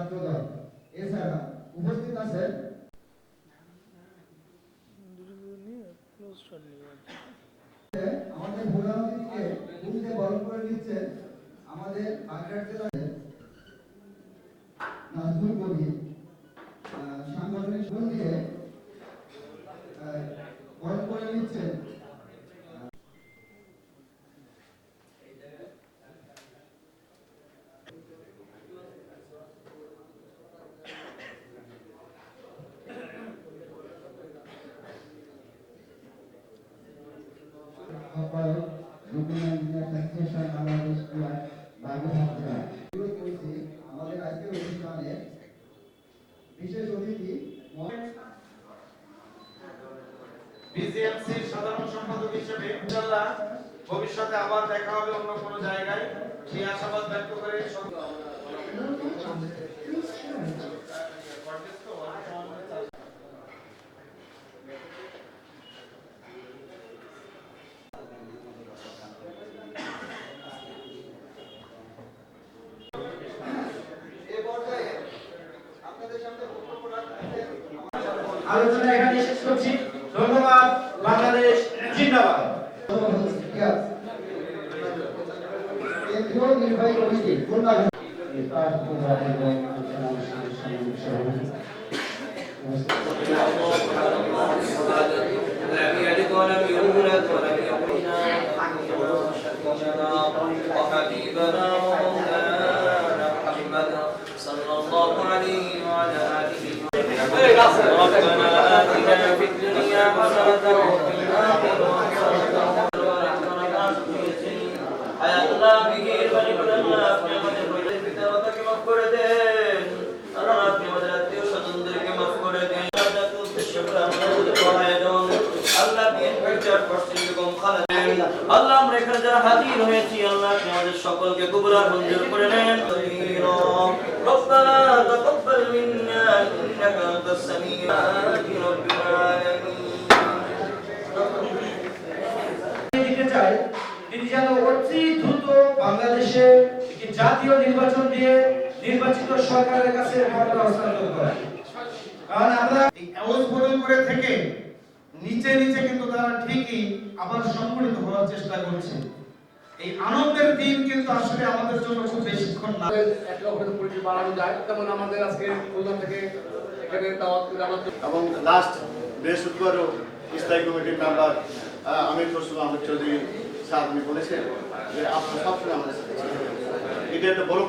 ছাত্রদল। এছাড়া উপস্থিত আছেন আমাদের ভোলা নদীকে পুলিশে বরণ করে নিচ্ছেন আমাদের বাগেরহাট জেলার নাজমুল কবির সাংগঠনিক গুণ দিয়ে বরণ করে নিচ্ছেন আমাদের আজকের অনুষ্ঠানে বিশেষ অতিথি বিজিএমসির সাধারণ সম্পাদক হিসেবে ইনশাআল্লাহ ভবিষ্যতে আবার দেখা হবে অন্য কোনো জায়গায়, সেই আশাবাদ ব্যক্ত করে আলোচনা এখানে শেষ করছি। ধন্যবাদ। বাংলাদেশ জিন্দাবাদ। কেন্দ্রীয় নির্বাহী কমিটি ربنا آتنا في الدنيا حسنة وفي الآخرة حسنة وقنا عذاب النار বিগির বাড়িগুলো আপনি আমাদের পিতামাতাকে মাফ করে দেন, আল্লাহ আপনি আমাদের আত্মীয় স্বজনদেরকে মাফ করে দেন, আল্লাহ আমরা এখানে যারা হাজির হয়েছি আল্লাহ আপনি আমাদের সকলকে কবুল মঞ্জুর করে নেন। ربنا تقبل منا إنك أنت السميع العليم رب العالمين দিতে চাই তিনি যেন অতি দ্রুত বাংলাদেশে একটি জাতীয় নির্বাচন দিয়ে নির্বাচিত সরকারের কাছে ক্ষমতা হস্তান্তর করেন। কারণ আমরা আওয়াজ বদল করে থেকে নিচে নিচে কিন্তু তারা ঠিকই আবার সংগঠিত হওয়ার চেষ্টা করছে। এই আনন্দের দিন কিন্তু আসলে আমাদের জন্য খুব বেশিক্ষণ না। এক লক্ষের পরিচয় বাড়ানো যায়, তেমন আমাদের আজকে খুলনা থেকে এখানে দাওয়াত করে আমাদের এবং লাস্ট বৃহস্পতিবারও স্থায়ী কমিটির মেম্বার আমির খসরু আহমেদ চৌধুরী স্যার উনি বলেছেন যে আপনারা সবসময় আমাদের সাথে ছিলেন। এটা একটা বড়